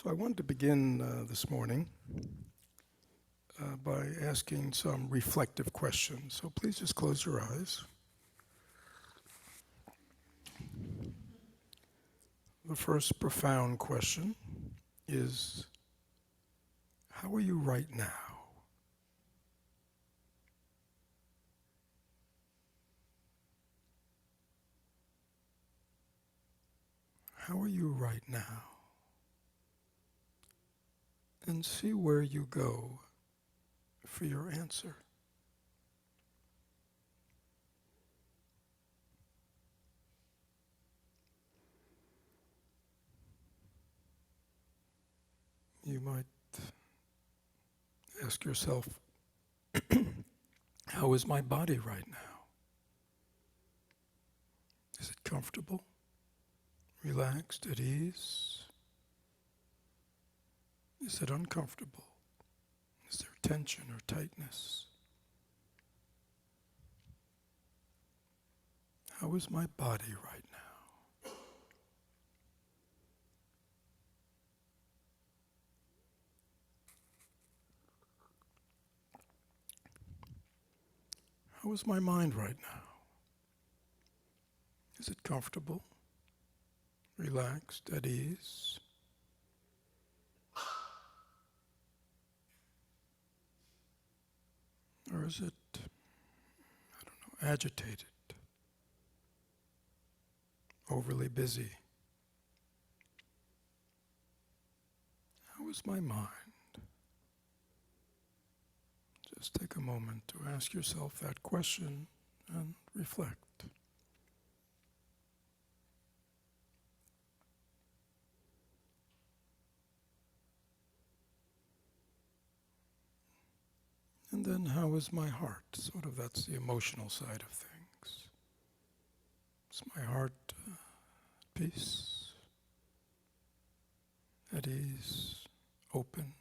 So I wanted to begin this morning by asking some reflective questions. So please just close your eyes. The first profound question is, how are you right now? How are you right now? And see where you go for your answer. You might ask yourself, how is my body right now? Is it comfortable, relaxed, at ease? Is it uncomfortable? Is there tension or tightness? How is my body right now? How is my mind right now? Is it comfortable, relaxed, at ease? Or is it, agitated, overly busy? How is my mind? Just take a moment to ask yourself that question and reflect. And then how is my heart? Sort of that's the emotional side of things. Is my heart at peace, at ease, open?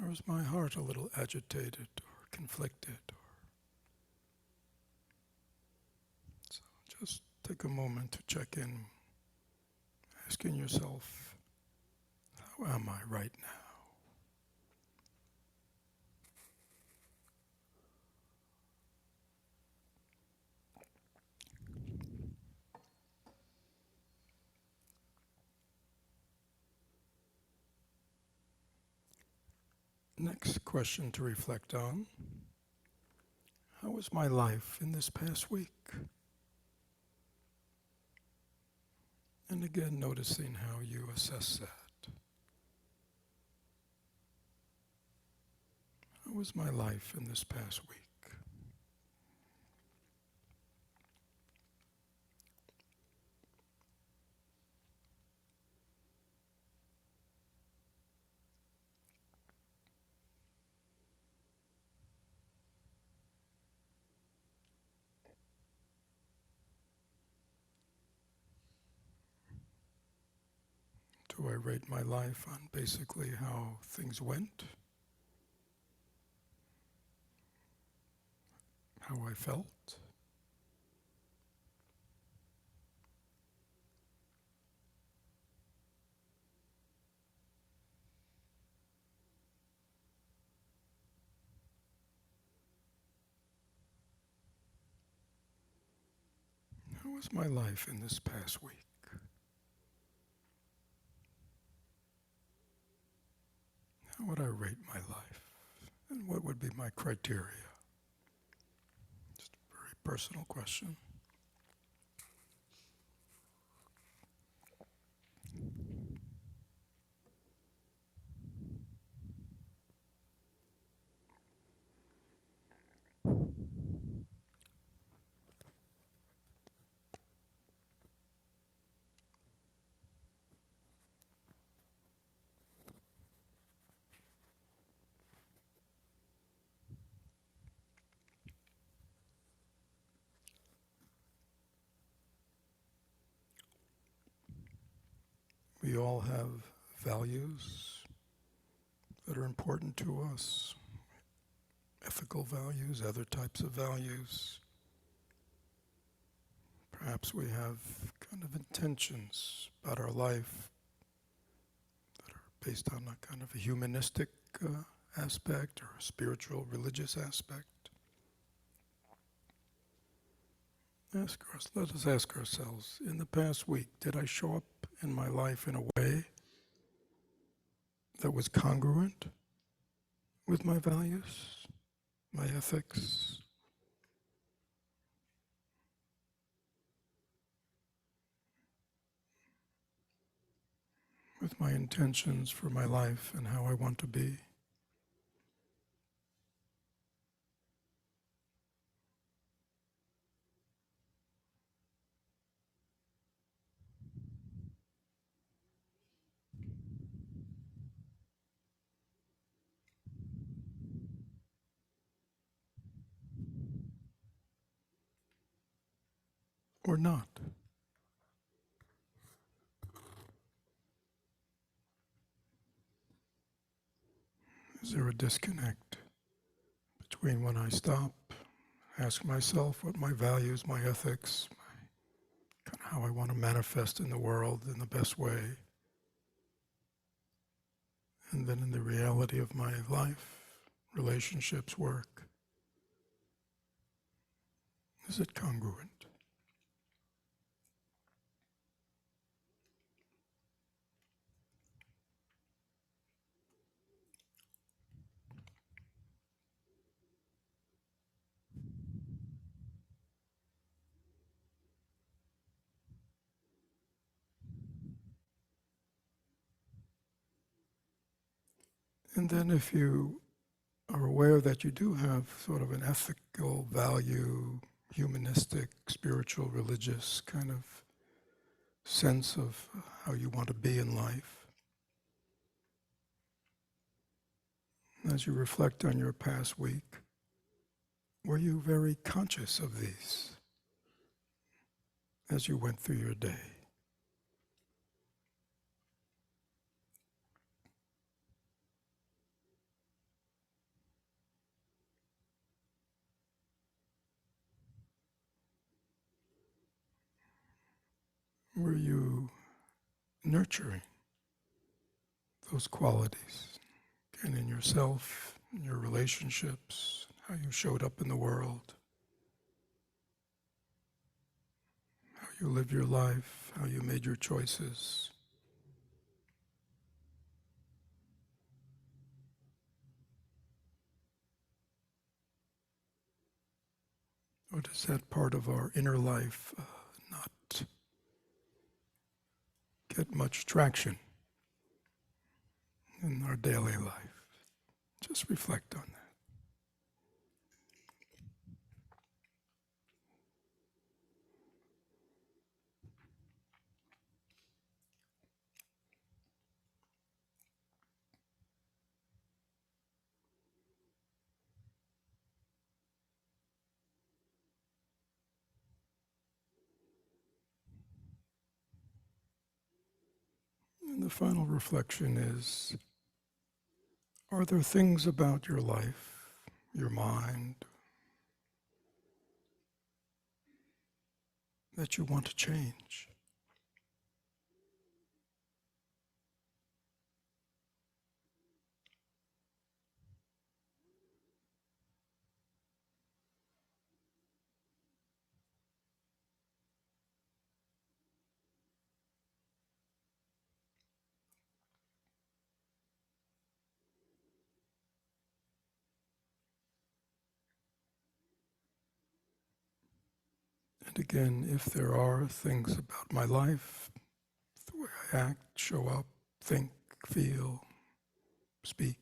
Or is my heart a little agitated or conflicted? So just take a moment to check in, asking yourself, how am I right now? Next question to reflect on. How was my life in this past week? And again, noticing how you assess that. How was my life in this past week? Do I rate my life on basically how things went? How I felt? How was my life in this past week? How would I rate my life? And what would be my criteria? Just a very personal question. We all have values that are important to us, ethical values, other types of values. Perhaps we have kind of intentions about our life based on a kind of a humanistic aspect or a spiritual, religious aspect. Let us ask ourselves, in the past week, did I show up in my life in a way that was congruent with my values, my ethics? With my intentions for my life and how I want to be? Or not? Is there a disconnect between when I stop, ask myself what my values, my ethics, kind of how I want to manifest in the world in the best way, and then in the reality of my life, relationships, work? Is it congruent? And then if you are aware that you do have sort of an ethical value, humanistic, spiritual, religious kind of sense of how you want to be in life, as you reflect on your past week, were you very conscious of these as you went through your day? Were you nurturing those qualities, and in yourself, in your relationships, how you showed up in the world, how you lived your life, how you made your choices? Or does that part of our inner life not get much traction in our daily life? Just reflect on that. And the final reflection is, are there things about your life, your mind, that you want to change? And again, if there are things about my life, the way I act, show up, think, feel, speak,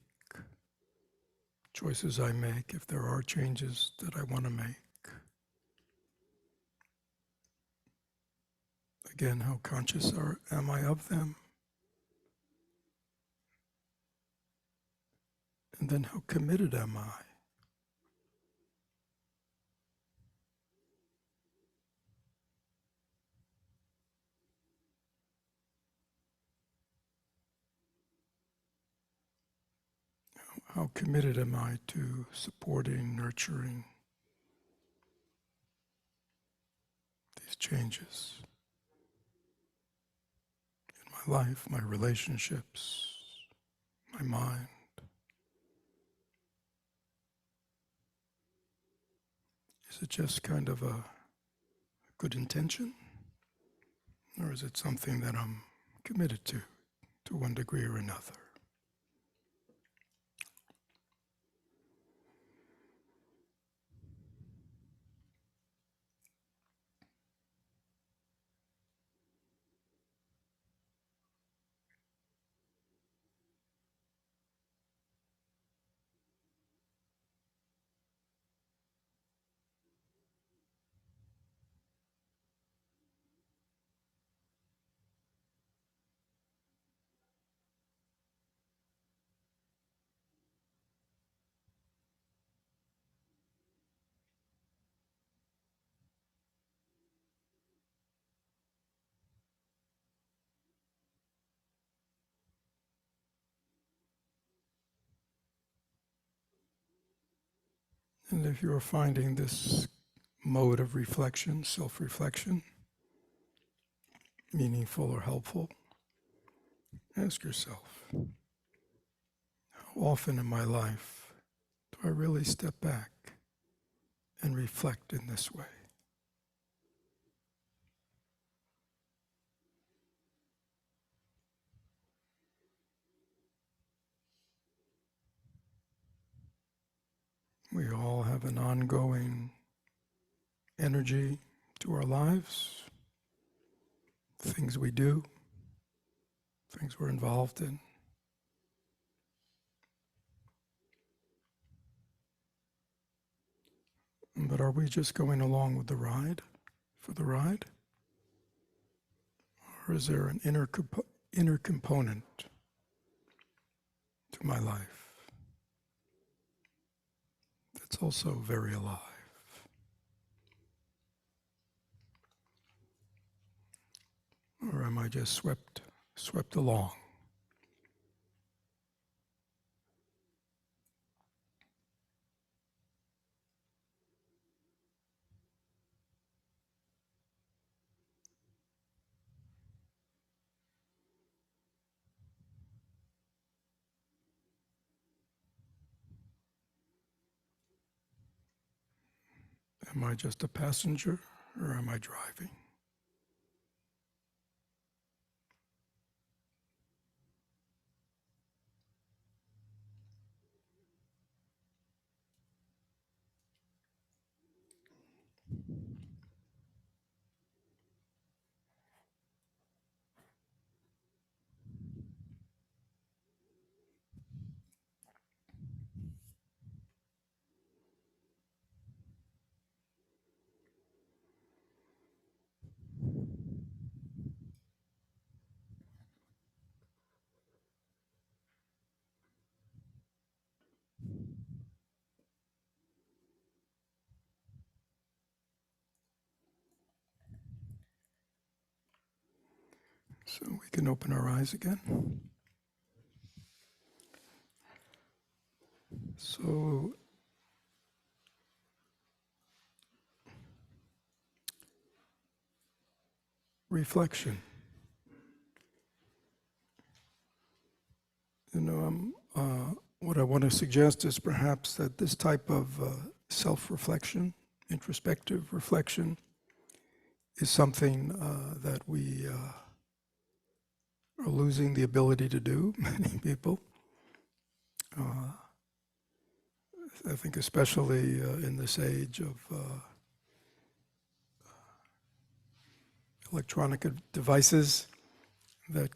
choices I make, if there are changes that I want to make, again, how conscious am I of them? And then how committed am I? How committed am I to supporting, nurturing these changes in my life, my relationships, my mind? Is it just kind of a good intention? Or is it something that I'm committed to one degree or another? And if you're finding this mode of reflection, self-reflection, meaningful or helpful, ask yourself, how often in my life do I really step back and reflect in this way? We all have an ongoing energy to our lives, things we do, things we're involved in. But are we just going along with the ride, for the ride? Or is there an inner component to my life that's also very alive? Or am I just swept along? Am I just a passenger, or am I driving? So we can open our eyes again. So reflection. What I want to suggest is perhaps that this type of self-reflection, introspective reflection, is something that we are losing the ability to do, many people. I think especially in this age of electronic devices that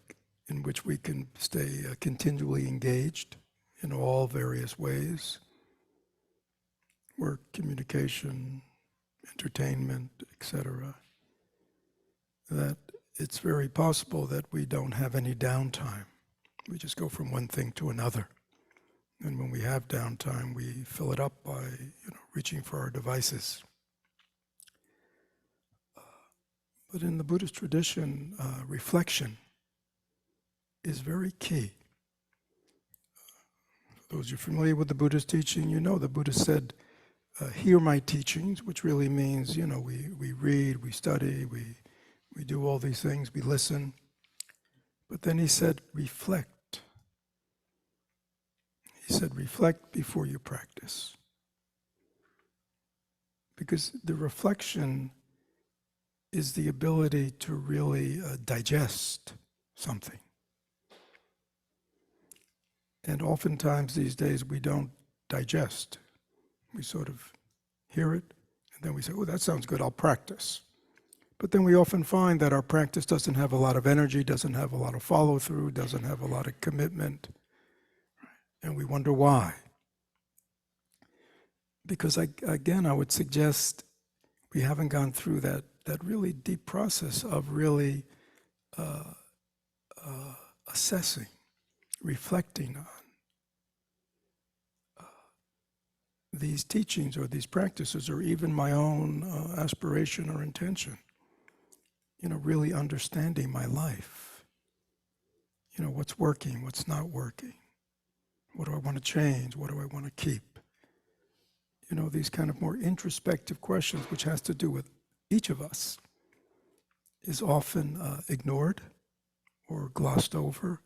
in which we can stay continually engaged in all various ways, work, communication, entertainment, etc., that it's very possible that we don't have any downtime. We just go from one thing to another. And when we have downtime, we fill it up by reaching for our devices. But in the Buddhist tradition, reflection is very key. For those of you familiar with the Buddhist teaching, the Buddha said, hear my teachings, which really means, we read, we study, we do all these things, we listen. But then he said, reflect He said, reflect before you practice. Because the reflection is the ability to really digest something. And oftentimes these days we don't digest. We sort of hear it, and then we say, oh, that sounds good, I'll practice. But then we often find that our practice doesn't have a lot of energy, doesn't have a lot of follow-through, doesn't have a lot of commitment, and we wonder why. Because again, I would suggest we haven't gone through that really deep process of really assessing, reflecting on these teachings or these practices, or even my own aspiration or intention. Really understanding my life. What's working, what's not working. What do I want to change? What do I want to keep? These kind of more introspective questions, which has to do with each of us, is often ignored or glossed over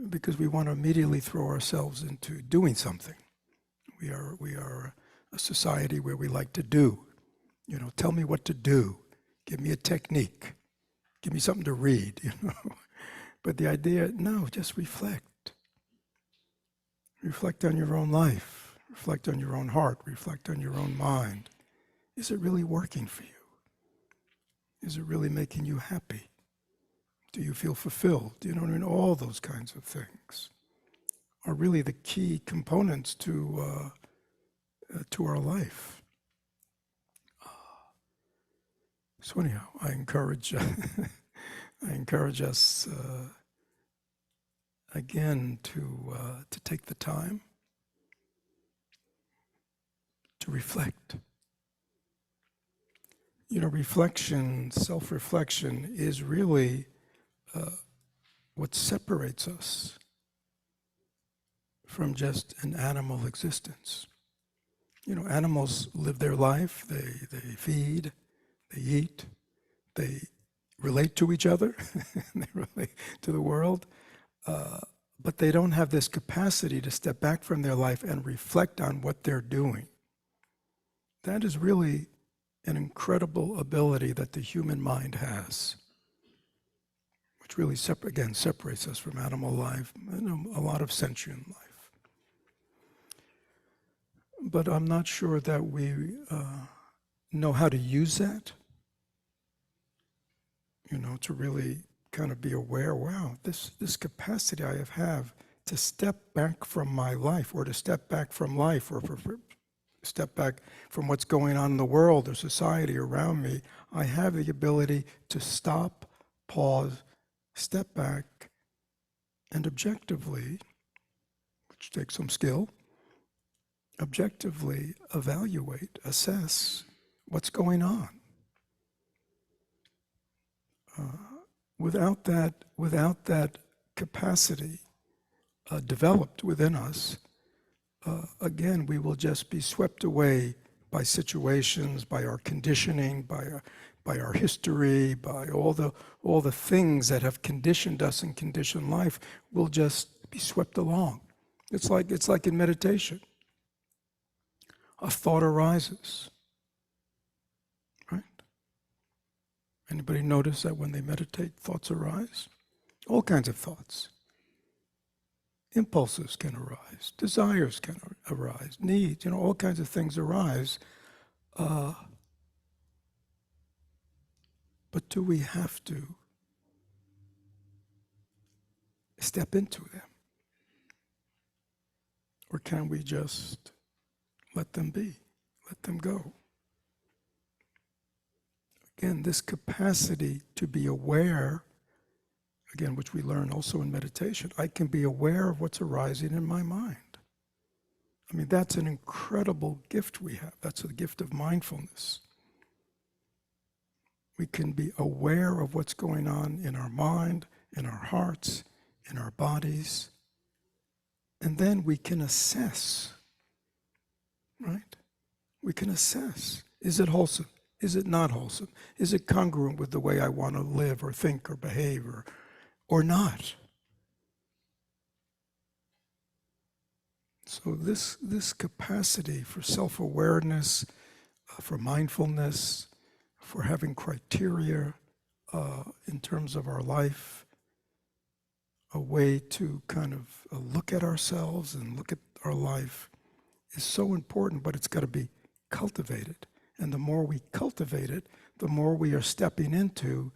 because we want to immediately throw ourselves into doing something. We are a society where we like to do. Tell me what to do. Give me a technique. Give me something to read, But the idea, no, just reflect. Reflect on your own life. Reflect on your own heart. Reflect on your own mind. Is it really working for you? Is it really making you happy? Do you feel fulfilled? All those kinds of things are really the key components to our life. So anyhow, I encourage us again to take the time to reflect. Reflection, self-reflection is really what separates us from just an animal existence. Animals live their life, they feed, they eat, they relate to each other, they relate to the world, but they don't have this capacity to step back from their life and reflect on what they're doing. That is really an incredible ability that the human mind has, which really separates us from animal life and a lot of sentient life. But I'm not sure that we know how to use that, to really kind of be aware, wow, this capacity I have to step back from my life, or to step back from life, or step back from what's going on in the world or society around me. I have the ability to stop, pause, step back, and objectively, which takes some skill, objectively evaluate, assess what's going on. Without that capacity developed within us, again, we will just be swept away by situations, by our conditioning, by our history, by all the things that have conditioned us and conditioned life. We'll just be swept along. It's like in meditation. A thought arises, right? Anybody notice that when they meditate, thoughts arise? All kinds of thoughts. Impulses can arise, desires can arise, needs, all kinds of things arise. But do we have to step into them? Or can we just let them be, let them go? Again, this capacity to be aware, again, which we learn also in meditation, I can be aware of what's arising in my mind. I mean, that's an incredible gift we have. That's the gift of mindfulness. We can be aware of what's going on in our mind, in our hearts, in our bodies, and then we can assess, right? We can assess. Is it wholesome? Is it not wholesome? Is it congruent with the way I want to live or think or behave or not? So this capacity for self-awareness, for mindfulness, for having criteria in terms of our life, a way to kind of look at ourselves and look at our life is so important, but it's got to be cultivated. And the more we cultivate it, the more we are stepping into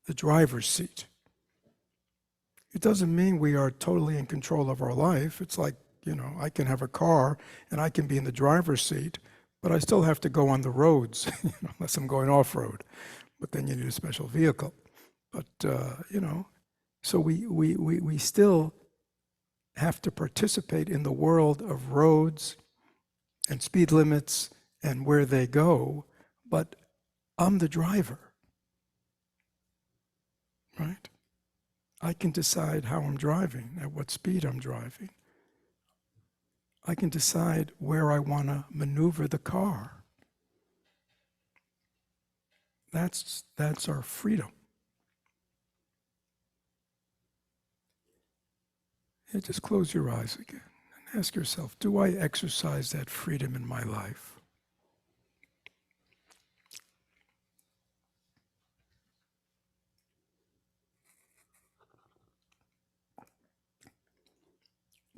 the driver's seat. It doesn't mean we are totally in control of our life. It's like, I can have a car and I can be in the driver's seat, but I still have to go on the roads, unless I'm going off-road. But then you need a special vehicle. But, so we still have to participate in the world of roads and speed limits and where they go, but I'm the driver, right? I can decide how I'm driving, at what speed I'm driving. I can decide where I want to maneuver the car. That's our freedom. And just close your eyes again and ask yourself, do I exercise that freedom in my life?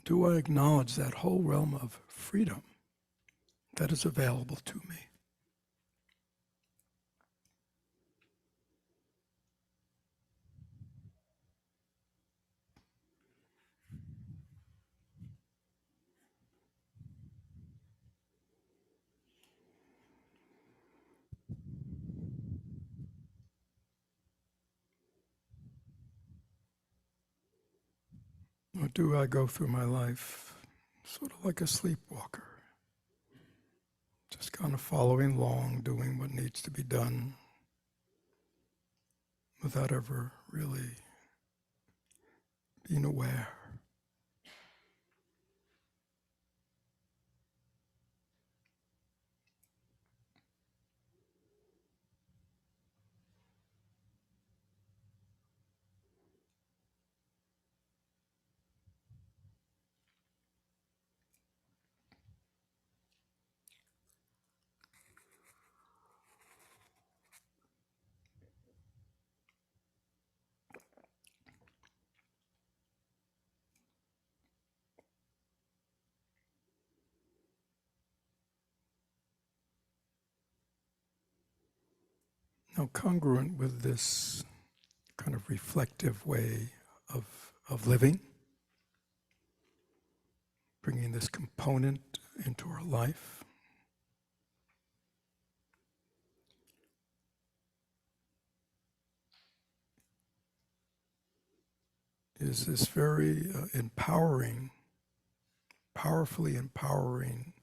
Do I acknowledge that whole realm of freedom that is available to me? Or do I go through my life sort of like a sleepwalker, just kind of following along, doing what needs to be done, without ever really being aware? Now, congruent with this kind of reflective way of living, bringing this component into our life, is this very empowering, powerfully empowering,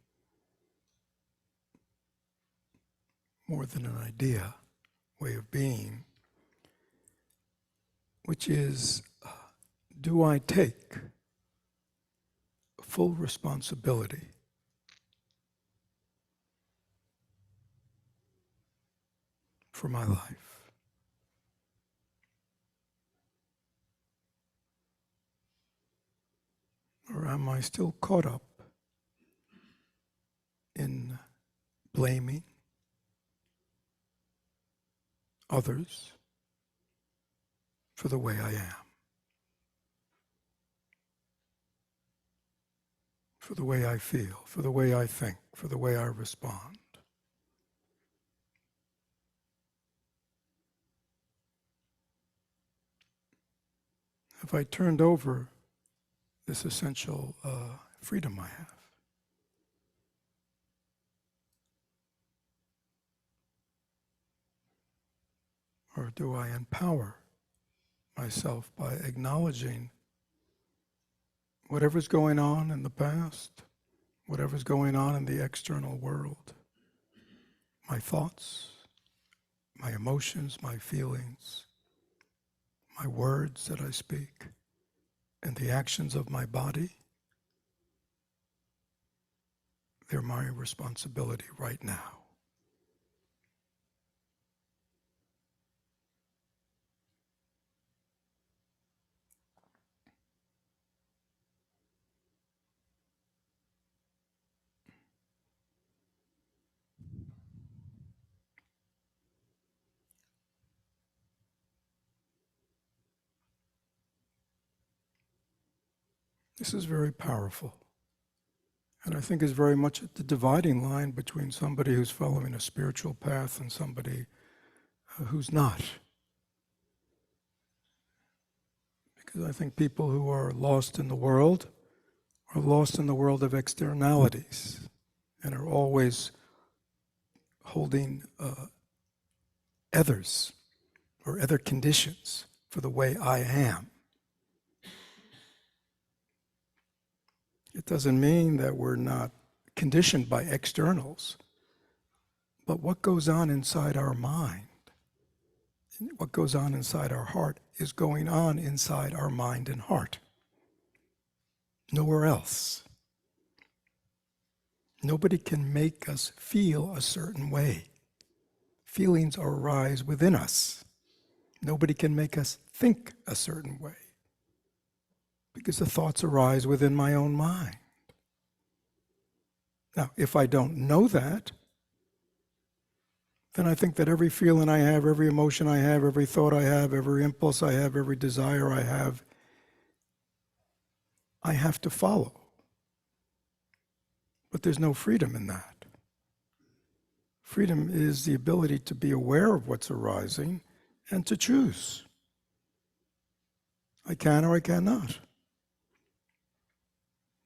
more than an idea, way of being, which is, do I take full responsibility for my life? Or am I still caught up in blaming others for the way I am, for the way I feel, for the way I think, for the way I respond? Have I turned over this essential freedom I have? Or do I empower myself by acknowledging whatever's going on in the past, whatever's going on in the external world, my thoughts, my emotions, my feelings, my words that I speak, and the actions of my body? They're my responsibility right now. This is very powerful. And I think is very much at the dividing line between somebody who's following a spiritual path and somebody who's not. Because I think people who are lost in the world are lost in the world of externalities and are always holding others or other conditions for the way I am. It doesn't mean that we're not conditioned by externals, but what goes on inside our mind, what goes on inside our heart is going on inside our mind and heart. Nowhere else. Nobody can make us feel a certain way. Feelings arise within us. Nobody can make us think a certain way because the thoughts arise within my own mind. Now, if I don't know that, then I think that every feeling I have, every emotion I have, every thought I have, every impulse I have, every desire I have to follow. But there's no freedom in that. Freedom is the ability to be aware of what's arising and to choose. I can or I cannot.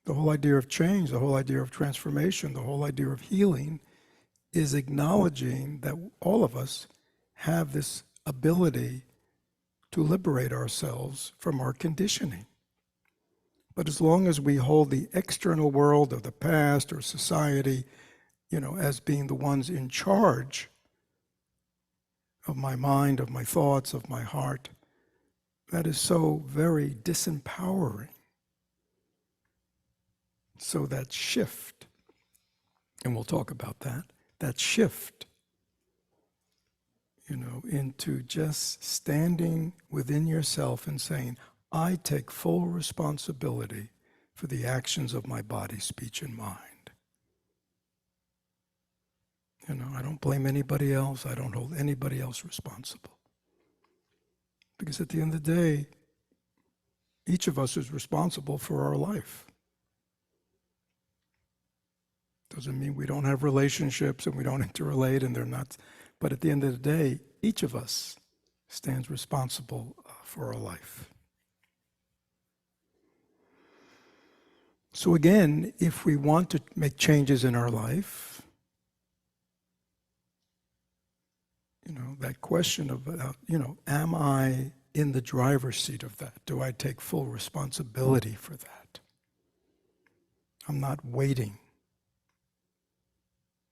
The whole idea of change, the whole idea of transformation, the whole idea of healing is acknowledging that all of us have this ability to liberate ourselves from our conditioning. But as long as we hold the external world of the past or society, as being the ones in charge of my mind, of my thoughts, of my heart, that is so very disempowering. So that shift, and we'll talk about that shift, into just standing within yourself and saying, I take full responsibility for the actions of my body, speech, and mind. I don't blame anybody else. I don't hold anybody else responsible. Because at the end of the day, each of us is responsible for our life. Doesn't mean we don't have relationships and we don't interrelate and they're not. But at the end of the day, each of us stands responsible for our life. So again, if we want to make changes in our life, that question about, am I in the driver's seat of that? Do I take full responsibility for that? I'm not waiting.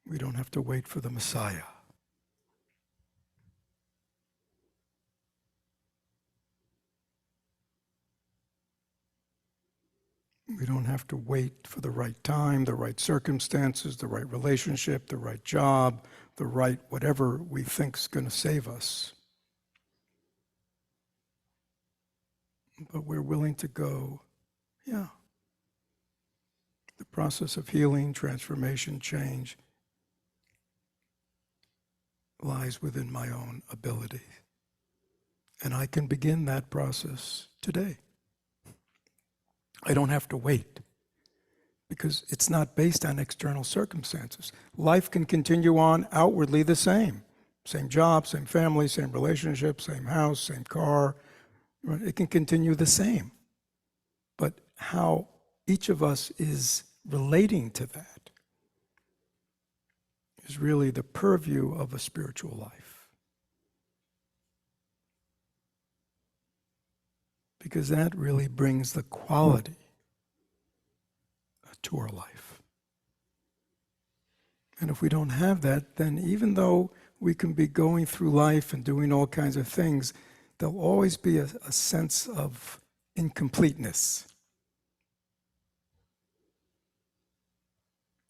We don't have to wait for the Messiah. We don't have to wait for the right time, the right circumstances, the right relationship, the right job, the right whatever we think is going to save us. But we're willing to go, the process of healing, transformation, change lies within my own ability. And I can begin that process today. I don't have to wait because it's not based on external circumstances. Life can continue on outwardly the same. Same job, same family, same relationship, same house, same car. It can continue the same. But how each of us is relating to that is really the purview of a spiritual life. Because that really brings the quality to our life. And if we don't have that, then even though we can be going through life and doing all kinds of things, there'll always be a sense of incompleteness.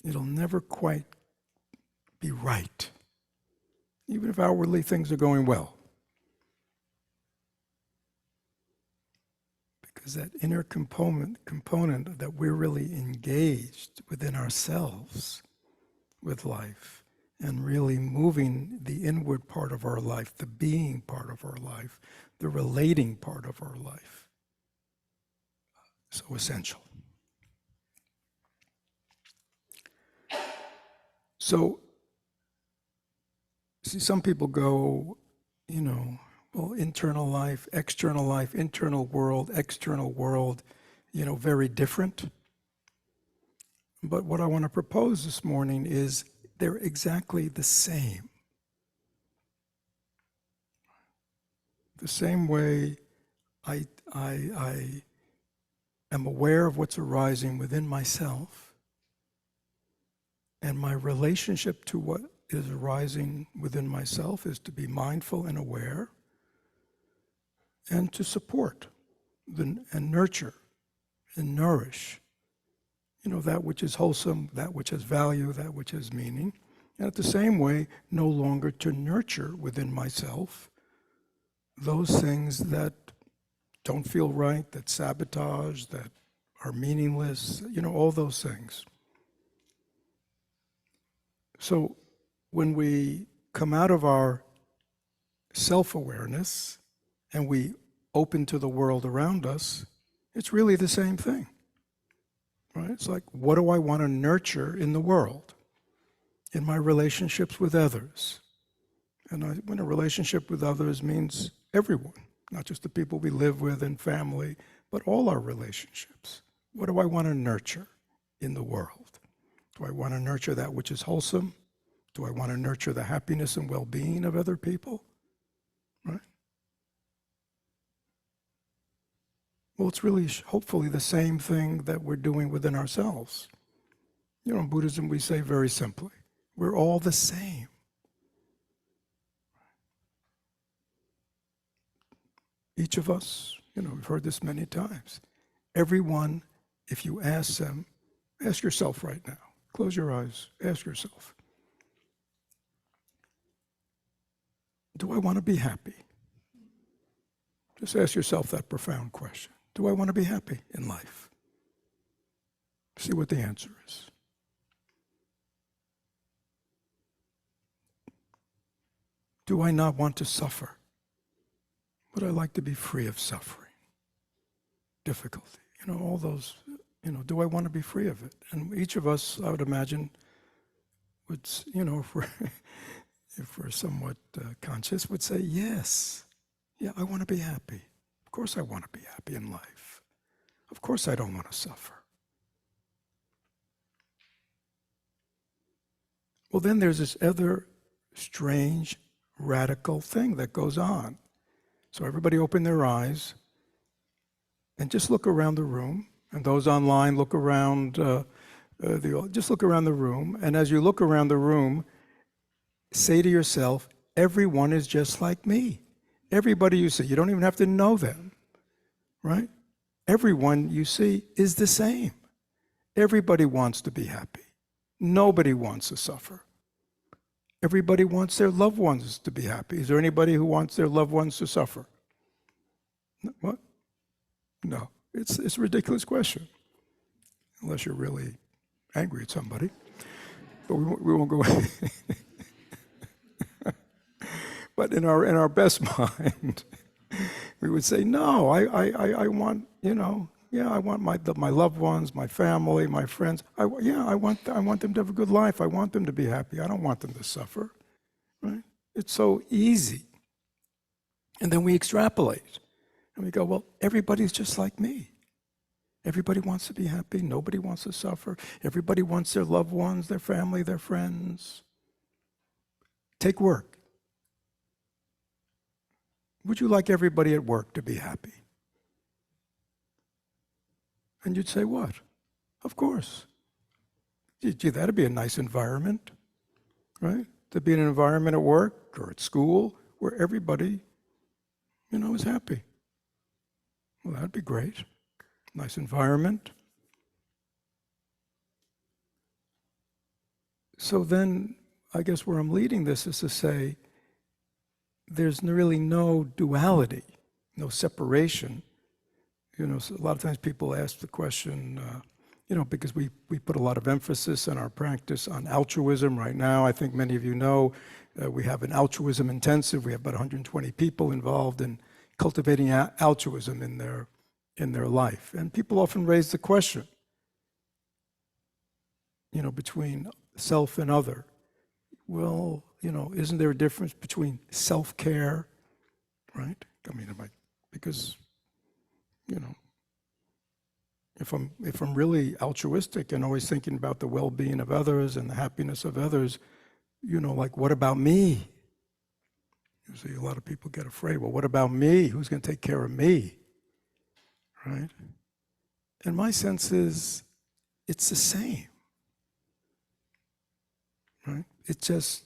It'll never quite be right, even if outwardly things are going well. Because that inner component that we're really engaged within ourselves with life and really moving the inward part of our life, the being part of our life, the relating part of our life, so essential. So, see, some people go, well, internal life, internal world, external world, very different. But what I want to propose this morning is they're exactly the same. The same way I am aware of what's arising within myself, and my relationship to what is arising within myself is to be mindful and aware, and to support and nurture and nourish, that which is wholesome, that which has value, that which has meaning. And at the same way, no longer to nurture within myself those things that don't feel right, that sabotage, that are meaningless, all those things. So when we come out of our self-awareness and we open to the world around us, it's really the same thing, right? It's like, what do I want to nurture in the world, in my relationships with others? And when a relationship with others means everyone, not just the people we live with and family, but all our relationships. What do I want to nurture in the world? Do I want to nurture that which is wholesome? Do I want to nurture the happiness and well-being of other people? Right? Well, it's really, hopefully, the same thing that we're doing within ourselves. In Buddhism, we say very simply, we're all the same. Each of us, we've heard this many times. Everyone, if you ask them, ask yourself right now, close your eyes, ask yourself, do I want to be happy? Just ask yourself that profound question. Do I want to be happy in life? See what the answer is. Do I not want to suffer? Would I like to be free of suffering, difficulty? All those, do I want to be free of it? And each of us, I would imagine, would, if we're somewhat conscious, would say, yes, yeah, I want to be happy. Of course I want to be happy in life. Of course I don't want to suffer. Well, then there's this other strange, radical thing that goes on. So everybody open their eyes and just look around the room. And those online, look around, just look around the room. And as you look around the room, say to yourself, everyone is just like me. Everybody you see, you don't even have to know them, right? Everyone you see is the same. Everybody wants to be happy. Nobody wants to suffer. Everybody wants their loved ones to be happy. Is there anybody who wants their loved ones to suffer? What? No. It's a ridiculous question, unless you're really angry at somebody. But we won't go. But in our best mind, we would say, no, I want, I want my loved ones, my family, my friends. I want them to have a good life. I want them to be happy. I don't want them to suffer, right? It's so easy. And then we extrapolate. And we go, well, everybody's just like me. Everybody wants to be happy. Nobody wants to suffer. Everybody wants their loved ones, their family, their friends. Take work. Would you like everybody at work to be happy? And you'd say, what? Of course. Gee, that'd be a nice environment, right? To be in an environment at work or at school where everybody, is happy. Well, that'd be great. Nice environment. So then, I guess where I'm leading this is to say, there's really no duality, no separation. So a lot of times people ask the question, because we put a lot of emphasis in our practice on altruism right now. I think many of you know we have an altruism intensive. We have about 120 people involved in cultivating altruism in their life. And people often raise the question, between self and other. well, isn't there a difference between self-care, right? I mean, because, if I'm really altruistic and always thinking about the well-being of others and the happiness of others, like, what about me? You see, a lot of people get afraid. Well, what about me? Who's going to take care of me? Right? And my sense is, it's the same. Right? It's just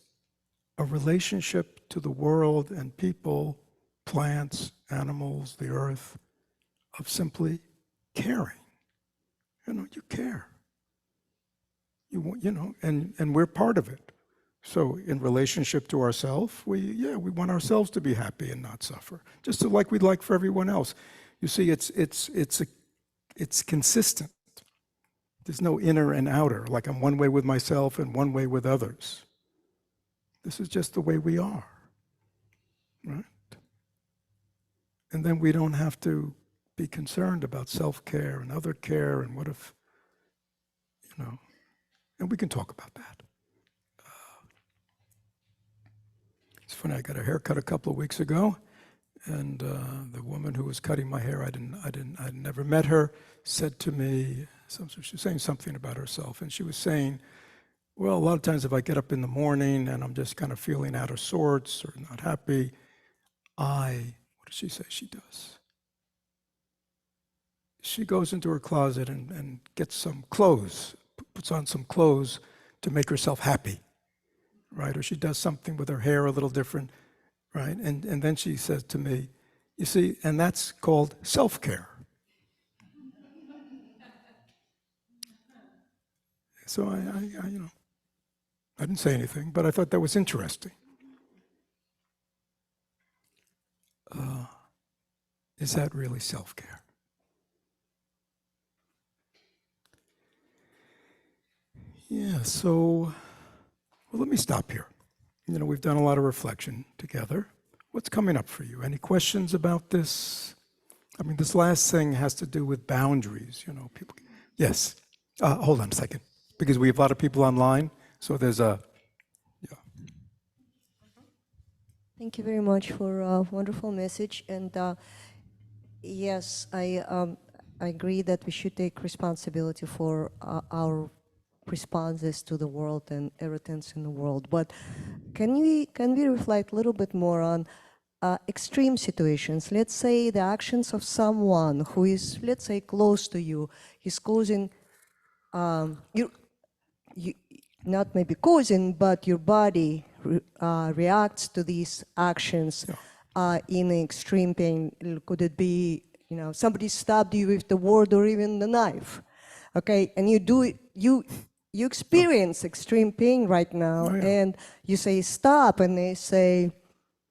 a relationship to the world and people, plants, animals, the earth, of simply caring. You care. And we're part of it. So in relationship to ourselves, we want ourselves to be happy and not suffer, just like we'd like for everyone else. You see, it's consistent. There's no inner and outer, like I'm one way with myself and one way with others. This is just the way we are, right? And then we don't have to be concerned about self-care and other care and what if, and we can talk about that. It's funny, I got a haircut a couple of weeks ago, and the woman who was cutting my hair, I'd never met her, said to me, she was saying something about herself, and she was saying, well, a lot of times if I get up in the morning and I'm just kind of feeling out of sorts or not happy, what does she say she does? She goes into her closet and gets some clothes, puts on some clothes to make herself happy, right? Or she does something with her hair a little different, right? And then she says to me, you see, and that's called self-care. So I didn't say anything, but I thought that was interesting. Is that really self-care? Yeah, so, well, let me stop here. We've done a lot of reflection together. What's coming up for you? Any questions about this? I mean, this last thing has to do with boundaries, people. Yes. Hold on a second, because we have a lot of people online, so there's a, yeah. Thank you very much for a wonderful message. And yes, I agree that we should take responsibility for our responses to the world and irritants in the world. But can we reflect a little bit more on extreme situations? Let's say the actions of someone who is, let's say, close to you, is causing you not maybe causing, but your body reacts to these actions in extreme pain. Could it be, somebody stabbed you with the word or even the knife? Okay, and you experience extreme pain right now, and you say stop, and they say,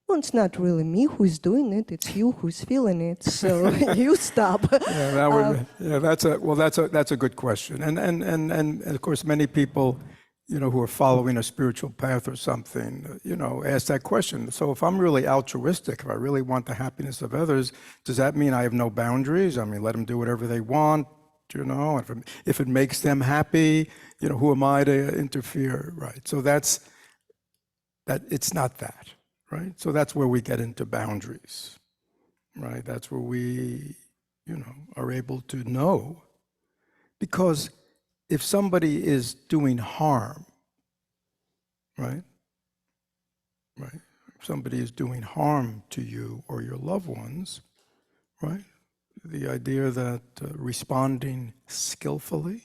well, it's not really me who's doing it; it's you who's feeling it. So you stop. That's a good question, and of course, many people, who are following a spiritual path or something, ask that question. So, if I'm really altruistic, if I really want the happiness of others, does that mean I have no boundaries? I mean, let them do whatever they want. If it makes them happy, who am I to interfere, right? So that. It's not that. Right? So that's where we get into boundaries, right? That's where we, are able to know. Because if somebody is doing harm, right? Right? If somebody is doing harm to you or your loved ones, right? The idea that responding skillfully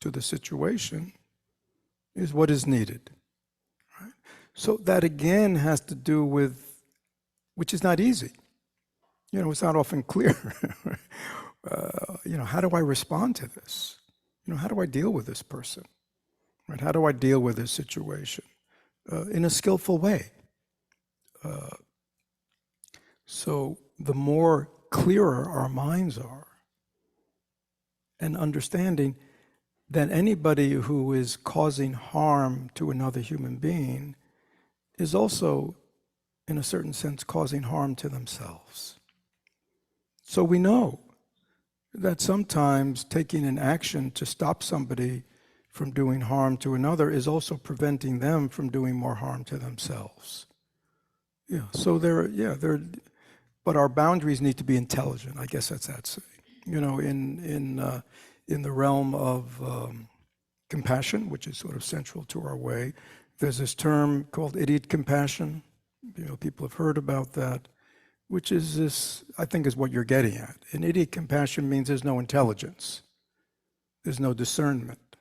to the situation is what is needed. Right? So that again has to do with, which is not easy. It's not often clear. How do I respond to this? How do I deal with this person? Right? How do I deal with this situation in a skillful way? So the more clearer our minds are, and understanding that anybody who is causing harm to another human being is also, in a certain sense, causing harm to themselves. So we know that sometimes taking an action to stop somebody from doing harm to another is also preventing them from doing more harm to themselves. Yeah, so but our boundaries need to be intelligent. I guess that's that. You know, in the realm of compassion, which is sort of central to our way, there's this term called idiot compassion. You know, people have heard about that, which is this, I think is what you're getting at. An idiot compassion means there's no intelligence. There's no discernment,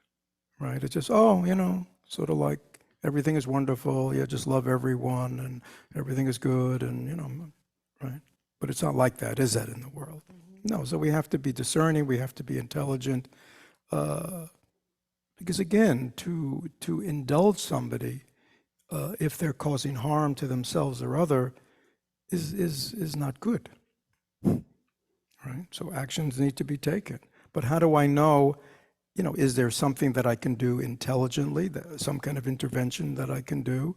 right? It's just, oh, you know, sort of like everything is wonderful, yeah, just love everyone and everything is good and, you know, right? But it's not like that, is that in the world? No, so we have to be discerning, we have to be intelligent, because again, to indulge somebody if they're causing harm to themselves or other is not good, right? So actions need to be taken. But how do I know, you know, is there something that I can do intelligently, some kind of intervention that I can do,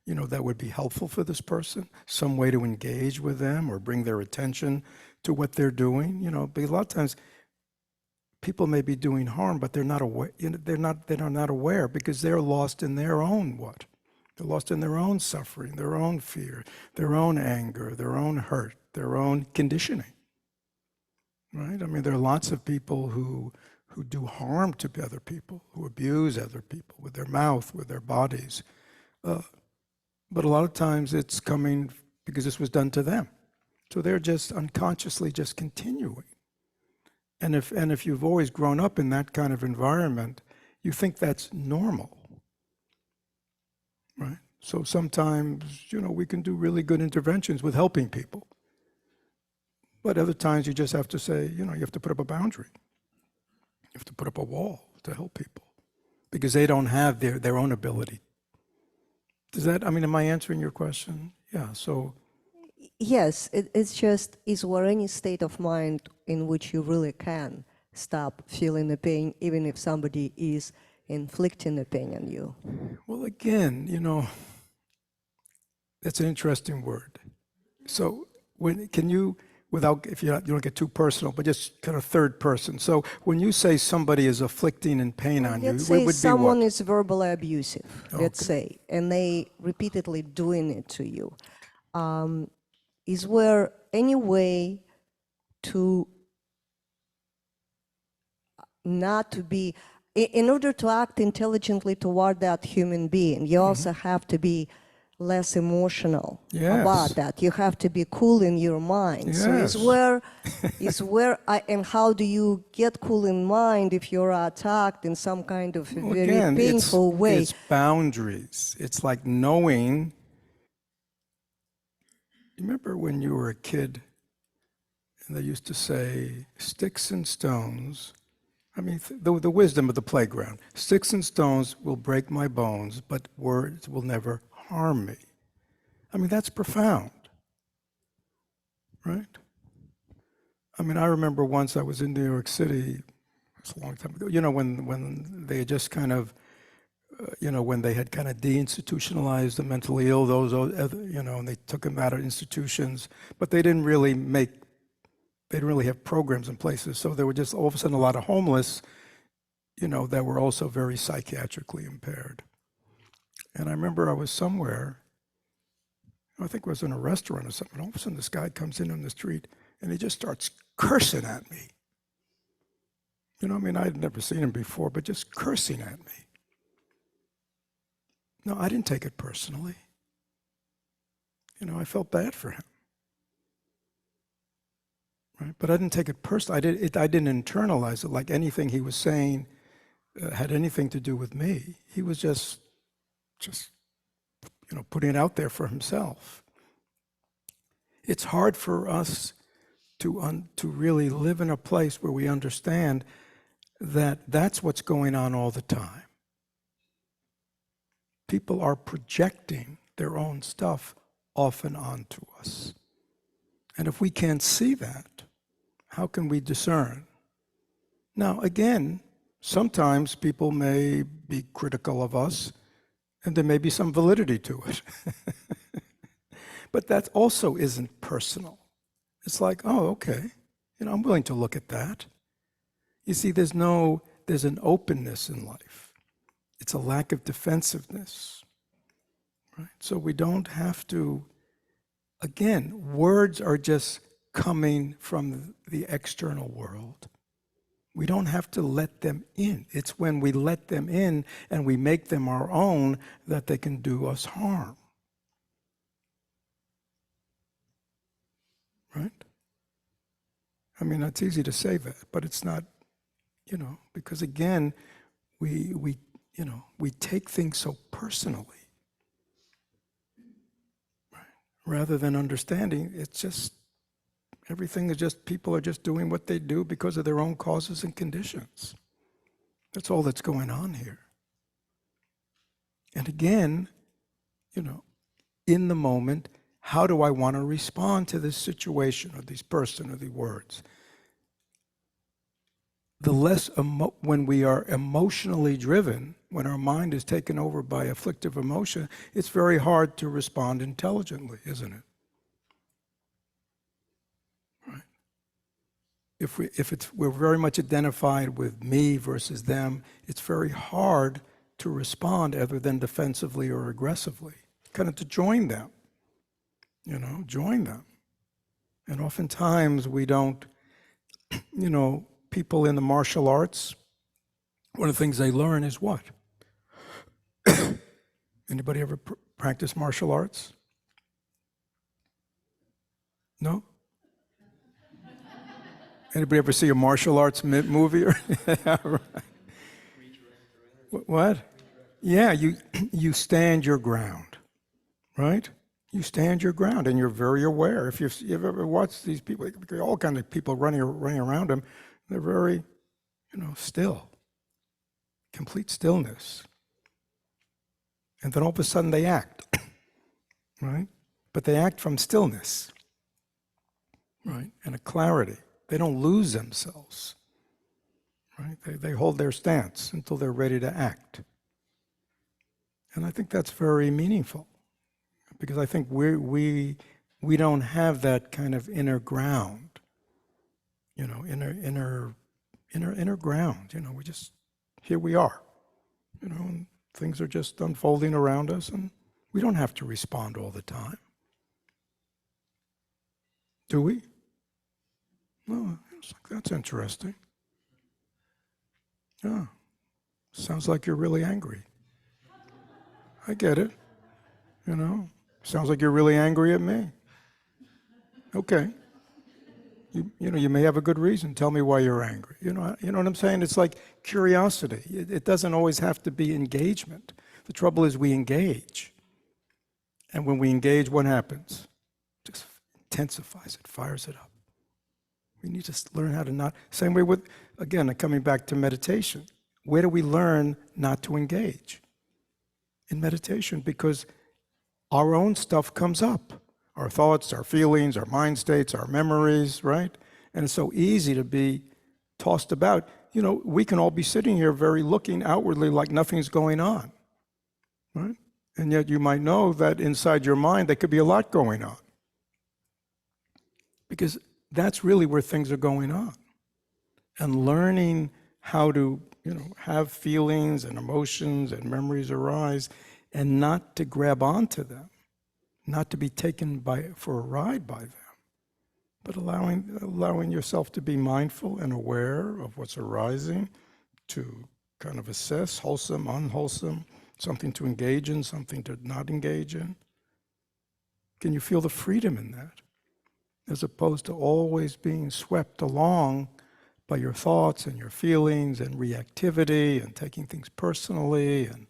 you know, that would be helpful for this person, some way to engage with them or bring their attention to what they're doing, you know, because a lot of times people may be doing harm, but they're not aware, you know, they're not aware because they're lost in their own what? They're lost in their own suffering, their own fear, their own anger, their own hurt, their own conditioning, right? I mean, there are lots of people who do harm to other people, who abuse other people with their mouth, with their bodies. But a lot of times it's coming because this was done to them. So they're just unconsciously just continuing. And if you've always grown up in that kind of environment, you think that's normal, right? So sometimes, you know, we can do really good interventions with helping people. But other times you just have to say, you know, you have to put up a boundary. You have to put up a wall to help people because they don't have their own ability. Does that, I mean, am I answering your question? Yeah, so. Yes, it's just, is there any state of mind in which you really can stop feeling the pain even if somebody is inflicting the pain on you? Well, again, you know, that's an interesting word. So can you, without, if you don't get too personal, but just kind of third person. So when you say somebody is afflicting and pain on you, Let's it say would be someone what? is verbally abusive, let's Okay. say, and they repeatedly doing it to you. Is there any way to not to be, in order to act intelligently toward that human being, you also have to be less emotional about Yes. that. You have to be cool in your mind. So Yes. and how do you get cool in mind if you're attacked in some kind of Well, very again, painful way? it's boundaries. It's like knowing. You remember when you were a kid and they used to say, sticks and stones. I mean, the wisdom of the playground. Sticks and stones will break my bones, but words will never harm me. I mean, that's profound, right? I mean, I remember once I was in New York City, it's a long time ago, you know, when they just kind of, you know, when they had kind of deinstitutionalized the mentally ill, those, you know, and they took them out of institutions, but they didn't really have programs in places. So there were just all of a sudden a lot of homeless, you know, that were also very psychiatrically impaired. And I remember I was somewhere, I think it was in a restaurant or something, and all of a sudden this guy comes in on the street and he just starts cursing at me. You know, I mean, I had never seen him before, but just cursing at me. No, I didn't take it personally. You know, I felt bad for him. Right? But I didn't take it personally. I didn't internalize it like anything he was saying had anything to do with me. He was just you know, putting it out there for himself. It's hard for us to really live in a place where we understand that that's what's going on all the time. People are projecting their own stuff often onto us. And if we can't see that, how can we discern? Now, again, sometimes people may be critical of us, and there may be some validity to it. But that also isn't personal. It's like, oh, okay, you know, I'm willing to look at that. You see, there's an openness in life. It's a lack of defensiveness, right? So we don't have to, again, words are just coming from the external world. We don't have to let them in. It's when we let them in and we make them our own that they can do us harm. Right? I mean, it's easy to say that, but it's not, because again, we take things so personally. Right? Rather than understanding, it's just, everything is just, people are just doing what they do because of their own causes and conditions. That's all that's going on here. And again, in the moment, how do I want to respond to this situation or this person or the words? The less, when we are emotionally driven, when our mind is taken over by afflictive emotion, it's very hard to respond intelligently, isn't it? Right? If we're very much identified with me versus them, it's very hard to respond other than defensively or aggressively, kind of to join them, join them. And oftentimes we don't, people in the martial arts, one of the things they learn is what? Anybody ever practice martial arts? No? Anybody ever see a martial arts movie? Yeah, right. What? Yeah, you stand your ground, right? You stand your ground, and you're very aware. If you've ever watched these people, all kinds of people running around them, they're very, still, complete stillness. And then all of a sudden they act, right? But they act from stillness, right? And a clarity. They don't lose themselves, right? They hold their stance until they're ready to act. And I think that's very meaningful, because I think we don't have that kind of inner ground, inner ground. We just, here we are, and things are just unfolding around us, and we don't have to respond all the time. Do we? No, it's like, that's interesting. Yeah, sounds like you're really angry. I get it. Sounds like you're really angry at me. Okay. You may have a good reason. Tell me why you're angry. You know what I'm saying? It's like curiosity. It doesn't always have to be engagement. The trouble is we engage. And when we engage, what happens? It just intensifies it, fires it up. We need to learn how to not, same way with, again, coming back to meditation. Where do we learn not to engage? In meditation, because our own stuff comes up. Our thoughts, our feelings, our mind states, our memories, right? And it's so easy to be tossed about. We can all be sitting here very looking outwardly like nothing's going on, right? And yet you might know that inside your mind there could be a lot going on. Because that's really where things are going on. And learning how to, have feelings and emotions and memories arise and not to grab onto them, not to be taken for a ride by them, but allowing yourself to be mindful and aware of what's arising, to kind of assess wholesome, unwholesome, something to engage in, something to not engage in. Can you feel the freedom in that? As opposed to always being swept along by your thoughts and your feelings and reactivity and taking things personally. And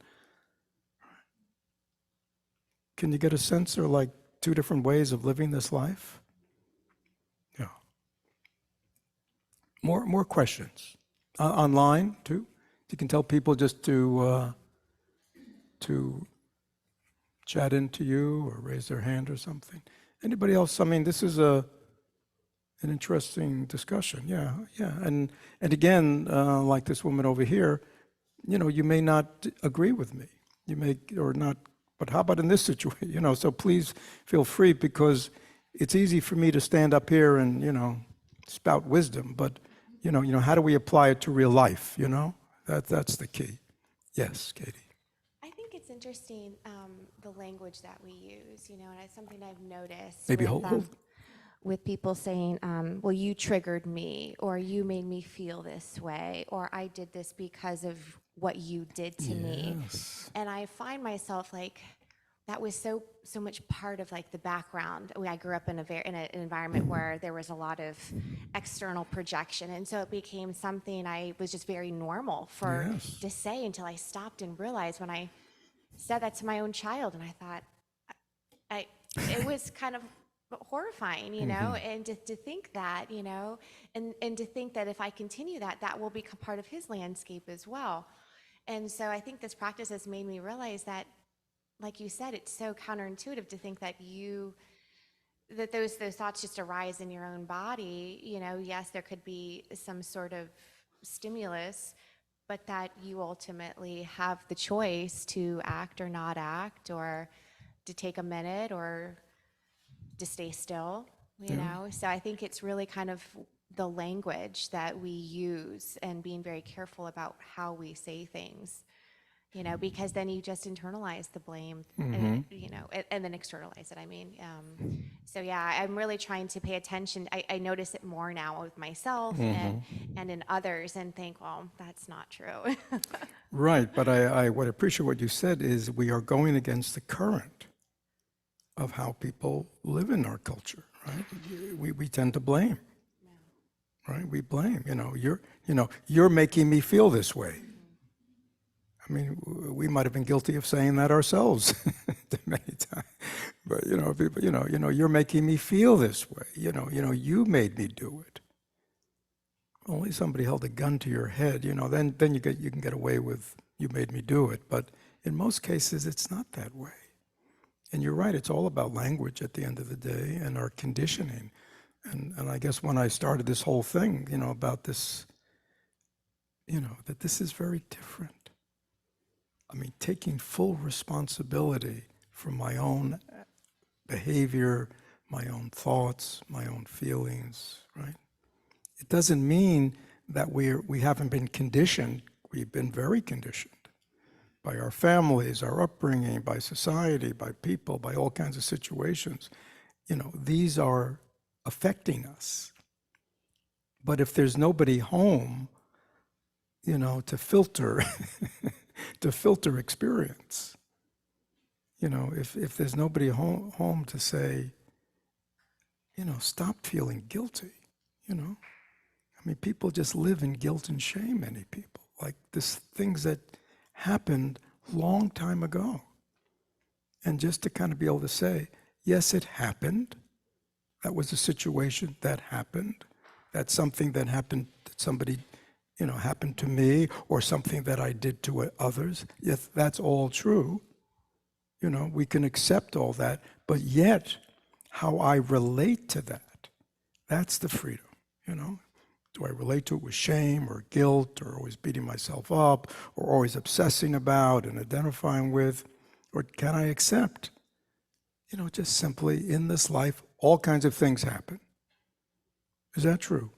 can you get a sense there are like two different ways of living this life? Yeah. More questions. Online too. You can tell people just to chat into you or raise their hand or something. Anybody else? I mean, this is an interesting discussion. Yeah. And again, like this woman over here, you may not agree with me. You may or not. But how about in this situation? So please feel free, because it's easy for me to stand up here and spout wisdom. But how do we apply it to real life? That's the key. Yes, Katie. I think it's interesting, the language that we use, and it's something I've noticed Maybe hold. with people saying, well, you triggered me, or you made me feel this way, or I did this because of what you did to me. Yes. And I find myself like, that was so much part of like the background. I grew up in an environment where there was a lot of external projection, and so it became something I was just very normal for Yes. to say, until I stopped and realized when I said that to my own child, and I thought, it was kind of horrifying, and to think that, and to think that if I continue that, that will become part of his landscape as well. And so I think this practice has made me realize that, like you said, it's so counterintuitive to think that those thoughts just arise in your own body. Yes, there could be some sort of stimulus, but that you ultimately have the choice to act or not act, or to take a minute, or to stay still, Yeah. So I think it's really kind of the language that we use, and being very careful about how we say things, because then you just internalize the blame, and, and then externalize it. So yeah, I'm really trying to pay attention. I notice it more now with myself, and in others, and think, well, that's not true. Right, but I what I appreciate what you said is we are going against the current of how people live in our culture, right? We tend to blame, right? We blame. You're making me feel this way. I mean, we might have been guilty of saying that ourselves many times. But people, you're making me feel this way. You made me do it. Only somebody held a gun to your head, then you can get away with you made me do it. But in most cases, it's not that way. And you're right, it's all about language at the end of the day, and our conditioning. And I guess when I started this whole thing, about this, that this is very different. I mean, taking full responsibility for my own behavior, my own thoughts, my own feelings, right? It doesn't mean that we haven't been conditioned. We've been very conditioned by our families, our upbringing, by society, by people, by all kinds of situations. These are affecting us. But if there's nobody home, to filter, to filter experience, if there's nobody home to say, stop feeling guilty, I mean, people just live in guilt and shame, many people. Like this things that happened long time ago. And just to kind of be able to say, yes, it happened. That was a situation that happened. That's something that happened, that somebody, happened to me, or something that I did to others. Yes, that's all true. We can accept all that, but yet how I relate to that, that's the freedom, Do I relate to it with shame or guilt, or always beating myself up, or always obsessing about and identifying with? Or can I accept, just simply in this life, all kinds of things happen? Is that true?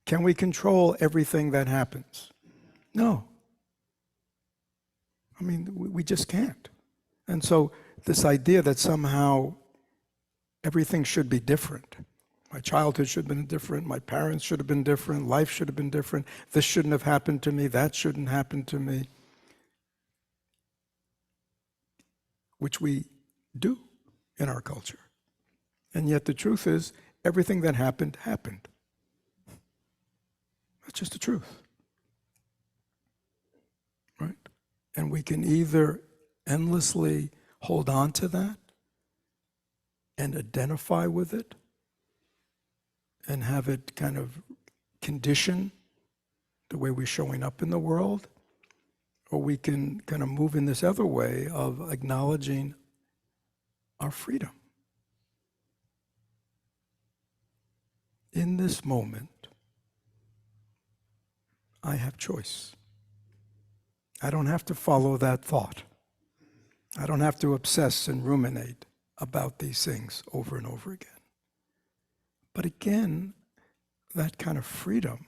Can we control everything that happens? No. I mean, we just can't. And so this idea that somehow everything should be different, my childhood should have been different, my parents should have been different, life should have been different, this shouldn't have happened to me, that shouldn't happen to me, which we do in our culture. And yet the truth is, everything that happened, happened. That's just the truth. Right? And we can either endlessly hold on to that and identify with it and have it kind of condition the way we're showing up in the world, or we can kind of move in this other way of acknowledging our freedom. In this moment, I have choice. I don't have to follow that thought. I don't have to obsess and ruminate about these things over and over again. But again, that kind of freedom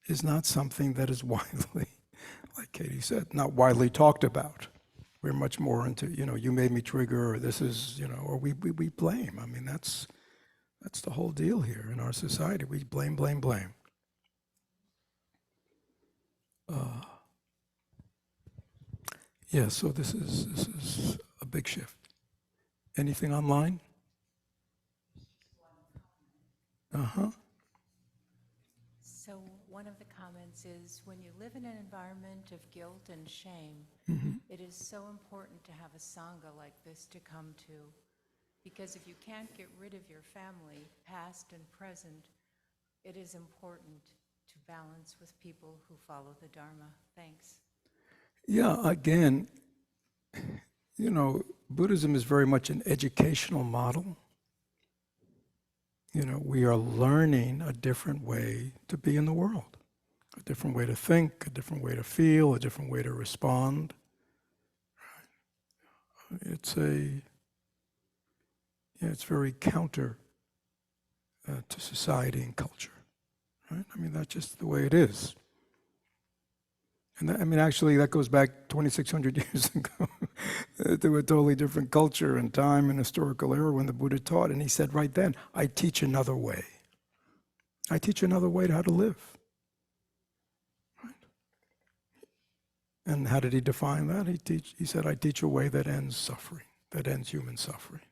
is not something that is widely like Katie said, not widely talked about. We're much more into, you made me trigger, or this is, or we blame. I mean, that's the whole deal here in our society. We blame, blame, blame. Yeah, so this is a big shift. Anything online? Uh-huh. So one of the comments is, when you live in an environment of guilt and shame, it is so important to have a sangha like this to come to. Because if you can't get rid of your family, past and present, it is important to balance with people who follow the Dharma. Thanks. Yeah, again, Buddhism is very much an educational model. We are learning a different way to be in the world, a different way to think, a different way to feel, a different way to respond. It's very counter to society and culture, right? I mean, that's just the way it is. And actually, that goes back 2,600 years ago to a totally different culture and time and historical era when the Buddha taught. And he said right then, I teach another way. I teach another way to how to live. Right? And how did he define that? He said, I teach a way that ends suffering, that ends human suffering.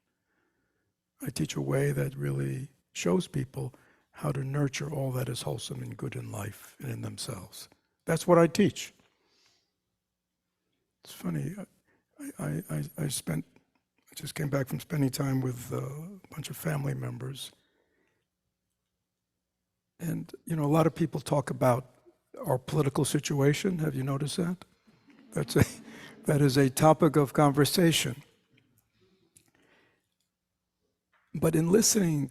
I teach a way that really shows people how to nurture all that is wholesome and good in life and in themselves. That's what I teach. It's funny, I just came back from spending time with a bunch of family members. And, a lot of people talk about our political situation. Have you noticed that? That is a topic of conversation. But in listening,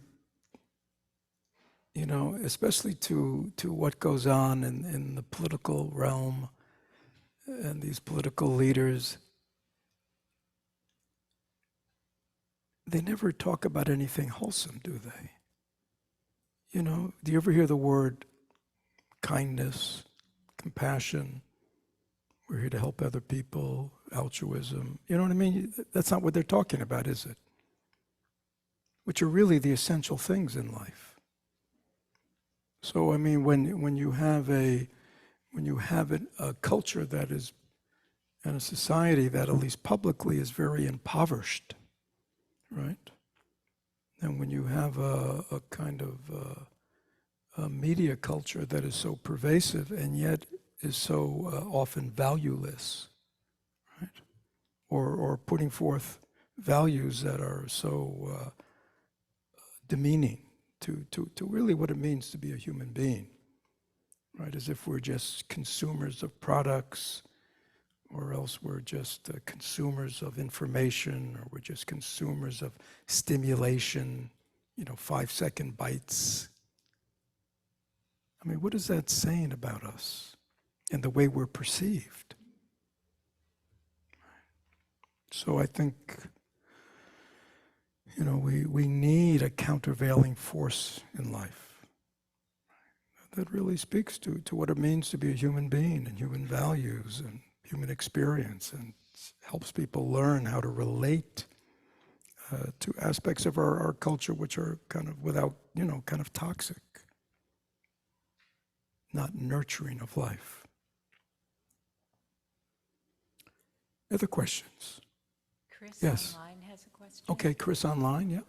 especially to what goes on in the political realm and these political leaders, they never talk about anything wholesome, do they? Do you ever hear the word kindness, compassion? We're here to help other people, altruism. You know what I mean? That's not what they're talking about, is it? Which are really the essential things in life. So, I mean, when you have a culture that is, and a society that at least publicly is very impoverished, right? And when you have a kind of a media culture that is so pervasive and yet is so often valueless, right? Or putting forth values that are so demeaning to really what it means to be a human being, right? As if we're just consumers of products, or else we're just consumers of information, or we're just consumers of stimulation, 5-second bites. I mean, what is that saying about us and the way we're perceived? So I think, we need a countervailing force in life that really speaks to what it means to be a human being and human values and human experience, and helps people learn how to relate to aspects of our culture which are kind of kind of toxic, not nurturing of life. Other questions? Chris Yes. online has a question. Okay, Chris online, yeah.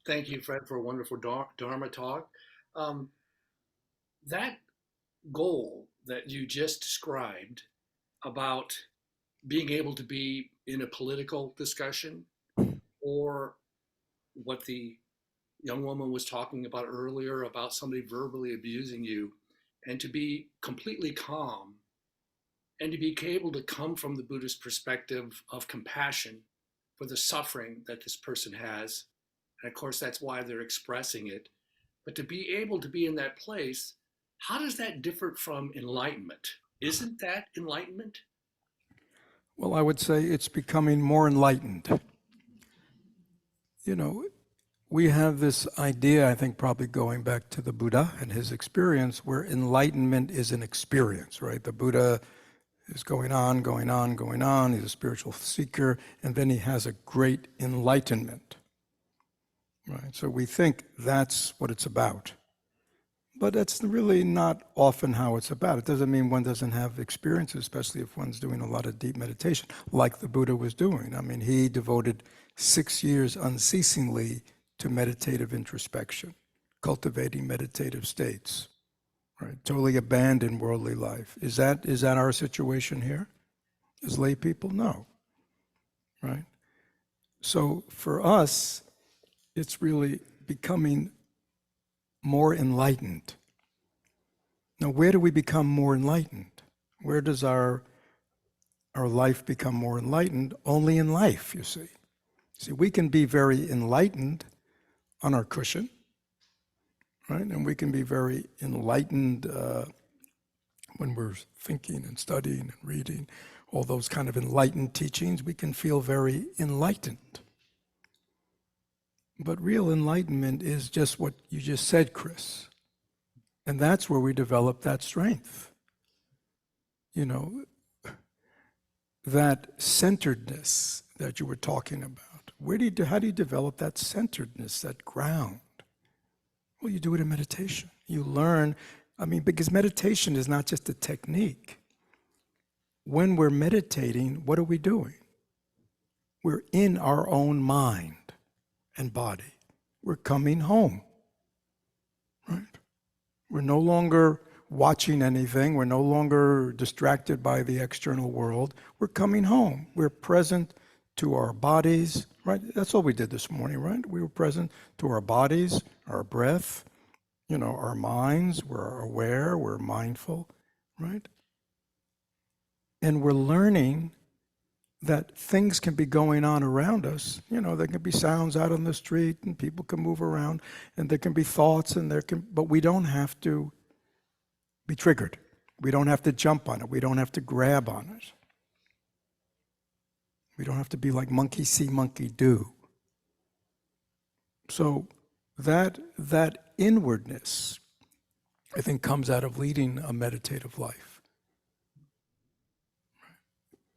Thank you, Fred, for a wonderful Dharma talk. That goal that you just described about being able to be in a political discussion, or what the young woman was talking about earlier about somebody verbally abusing you, and to be completely calm and to be able to come from the Buddhist perspective of compassion for the suffering that this person has. And of course, that's why they're expressing it. But to be able to be in that place, how does that differ from enlightenment? Isn't that enlightenment? Well, I would say it's becoming more enlightened. we have this idea, I think probably going back to the Buddha and his experience, where enlightenment is an experience, right? The Buddha is going on, going on, going on. He's a spiritual seeker, and then he has a great enlightenment, right? So we think that's what it's about. But that's really not often how it's about. It doesn't mean one doesn't have experiences, especially if one's doing a lot of deep meditation, like the Buddha was doing. I mean, he devoted 6 years unceasingly to meditative introspection, cultivating meditative states, right? Totally abandoned worldly life. Is that our situation here as lay people? No, right? So for us, it's really becoming more enlightened. Now, where do we become more enlightened? Where does our life become more enlightened? Only in life, you see. See, we can be very enlightened on our cushion, right? And we can be very enlightened when we're thinking and studying and reading all those kind of enlightened teachings. We can feel very enlightened. But real enlightenment is just what you just said, Chris. And that's where we develop that strength. You know, that centeredness that you were talking about. How do you develop that centeredness, that ground? Well, you do it in meditation. You learn, because meditation is not just a technique. When we're meditating, what are we doing? We're in our own mind and body. We're coming home, right? We're no longer watching anything. We're no longer distracted by the external world. We're coming home. We're present to our bodies, right? That's all we did this morning, right? We were present to our bodies, our breath, our minds. We're aware, we're mindful, right? And we're learning that things can be going on around us. There can be sounds out on the street and people can move around and there can be thoughts but we don't have to be triggered. We don't have to jump on it. We don't have to grab on it. We don't have to be like monkey see, monkey do. So that inwardness, I think, comes out of leading a meditative life.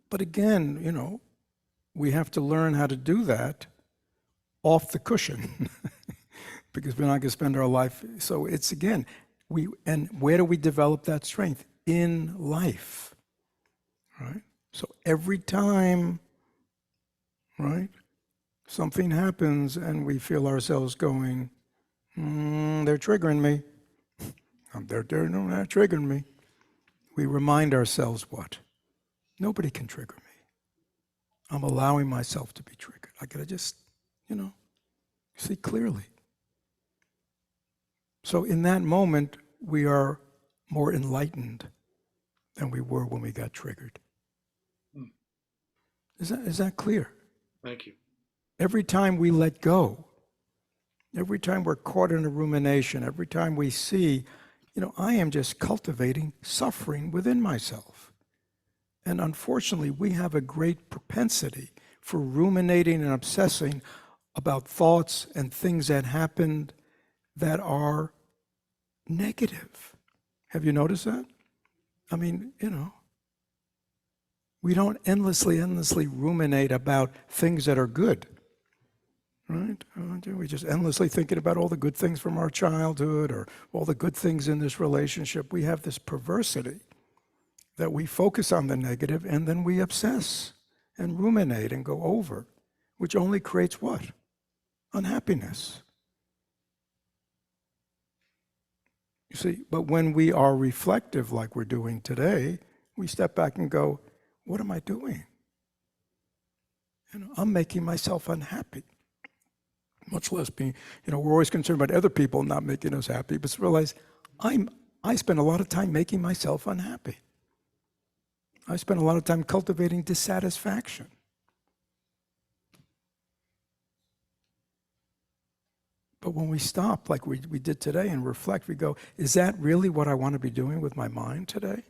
But again, we have to learn how to do that off the cushion because we're not going to spend our life. So it's again, and where do we develop that strength? In life, right? So every time, right, something happens and we feel ourselves going, they're triggering me. They're not triggering me. We remind ourselves what? Nobody can trigger me. I'm allowing myself to be triggered. I gotta just, see clearly. So in that moment, we are more enlightened than we were when we got triggered. Is that clear? Thank you. Every time we let go, every time we're caught in a rumination, every time we see, I am just cultivating suffering within myself. And unfortunately, we have a great propensity for ruminating and obsessing about thoughts and things that happened that are negative. Have you noticed that? We don't endlessly ruminate about things that are good, right? We just endlessly thinking about all the good things from our childhood or all the good things in this relationship. We have this perversity that we focus on the negative and then we obsess and ruminate and go over, which only creates what? Unhappiness. You see, but when we are reflective like we're doing today, we step back and go, what am I doing? I'm making myself unhappy. Much less being, we're always concerned about other people not making us happy, but realize I spend a lot of time making myself unhappy. I spend a lot of time cultivating dissatisfaction. But when we stop, like we did today, and reflect, we go, is that really what I want to be doing with my mind today?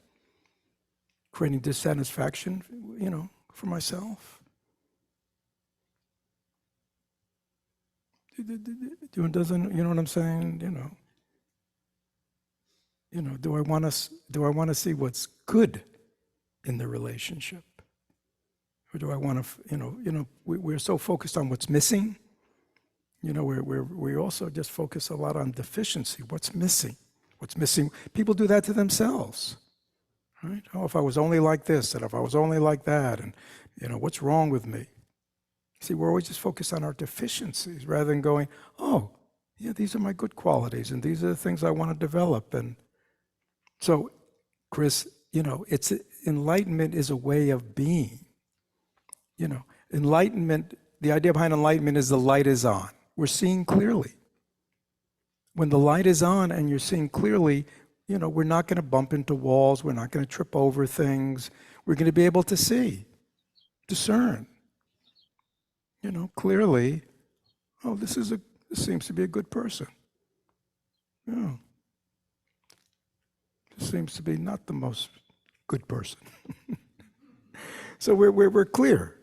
Creating dissatisfaction, for myself? doesn't, you know what I'm saying? Do I want to see what's good in the relationship? Or do I want to, we're so focused on what's missing. We also just focus a lot on deficiency. What's missing? What's missing? People do that to themselves, right? Oh, if I was only like this, and if I was only like that, and what's wrong with me? See, we're always just focused on our deficiencies rather than going, oh, yeah, these are my good qualities, and these are the things I want to develop. And so, Chris, it's enlightenment is a way of being. Enlightenment, the idea behind enlightenment is the light is on. We're seeing clearly. When the light is on and you're seeing clearly, we're not going to bump into walls. We're not going to trip over things. We're going to be able to see, discern, clearly, oh, this seems to be a good person. Yeah. This seems to be not the most good person. So we're clear,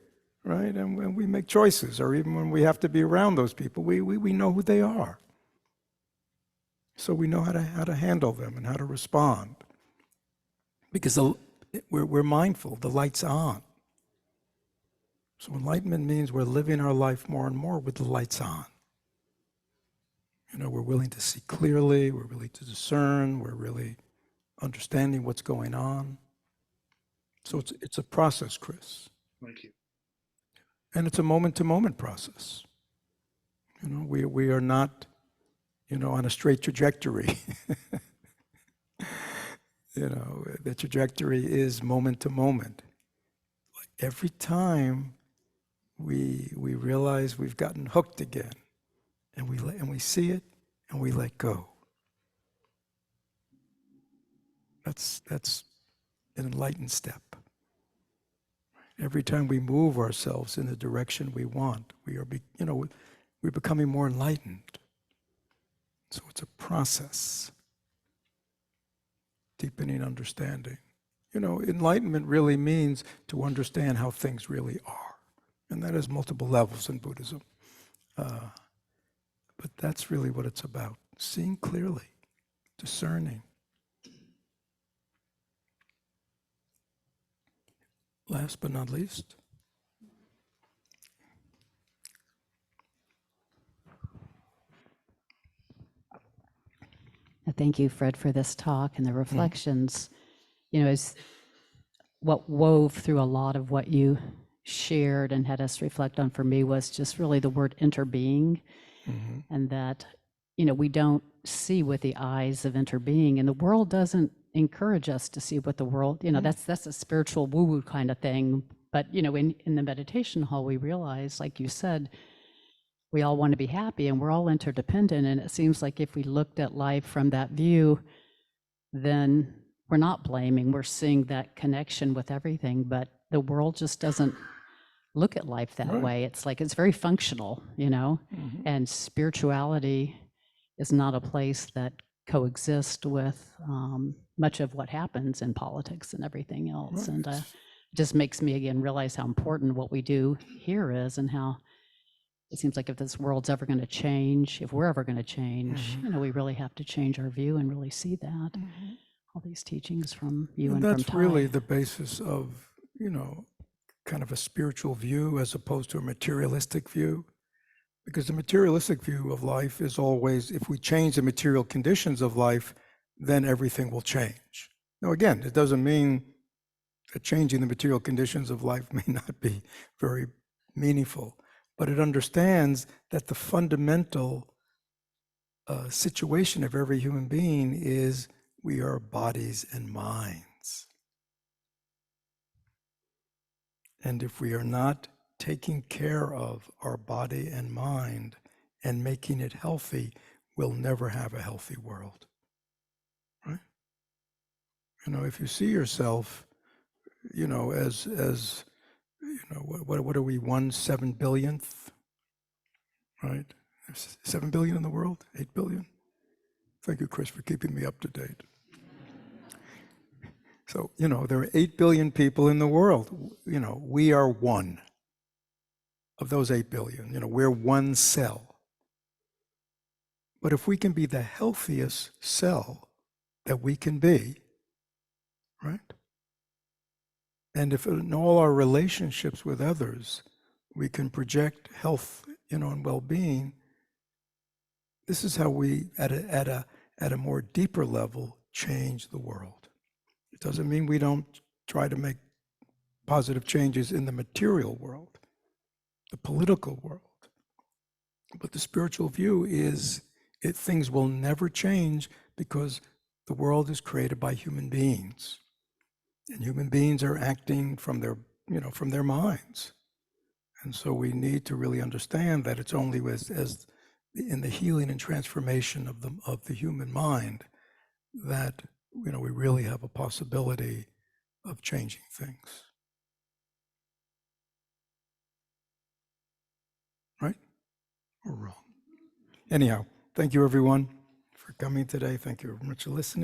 right? And when we make choices, or even when we have to be around those people, we know who they are. So we know how to handle them and how to respond. Because we're mindful, the light's on. So enlightenment means we're living our life more and more with the lights on. We're willing to see clearly, we're willing to discern, we're really understanding what's going on. So it's a process, Chris. Thank you. And it's a moment-to-moment process. We are not, on a straight trajectory. The trajectory is moment to moment. Like every time we realize we've gotten hooked again, and we see it, and we let go. That's an enlightened step. Every time we move ourselves in the direction we want, we're becoming more enlightened. So it's a process, deepening understanding. Enlightenment really means to understand how things really are, and that has multiple levels in Buddhism. But that's really what it's about: seeing clearly, discerning. Last but not least. Thank you, Fred, for this talk and the reflections. Is what wove through a lot of what you shared and had us reflect on for me was just really the word interbeing, and that, we don't see with the eyes of interbeing, and the world doesn't encourage us to see what the world, that's a spiritual woo-woo kind of thing. But, in the meditation hall, we realize, like you said, we all want to be happy and we're all interdependent. And it seems like if we looked at life from that view, then we're not blaming, we're seeing that connection with everything. But the world just doesn't look at life that way. It's like, it's very functional, and spirituality is not a place that coexists with much of what happens in politics and everything else. And it just makes me again realize how important what we do here is, and how it seems like if this world's ever going to change, if we're ever going to change, we really have to change our view and really see that. All these teachings from you and from that's really the basis of, kind of a spiritual view as opposed to a materialistic view. Because the materialistic view of life is always, if we change the material conditions of life, then everything will change. Now, again, it doesn't mean that changing the material conditions of life may not be very meaningful, but it understands that the fundamental situation of every human being is we are bodies and minds. And if we are not taking care of our body and mind and making it healthy, we'll never have a healthy world. Right? If you see yourself, as what are we, 1/7 billionth, right? 7 billion in the world, 8 billion. Thank you, Chris, for keeping me up to date. So, there are 8 billion people in the world. We are one of those 8 billion. We're one cell. But if we can be the healthiest cell that we can be, right? And if in all our relationships with others, we can project health, and well-being, this is how we, at a more deeper level, change the world. It doesn't mean we don't try to make positive changes in the material world, the political world. But the spiritual view is things will never change because the world is created by human beings. And human beings are acting from their minds. And so we need to really understand that it's only as in the healing and transformation of the human mind that we really have a possibility of changing things. Right? Or wrong. Anyhow, thank you everyone for coming today. Thank you very much for listening.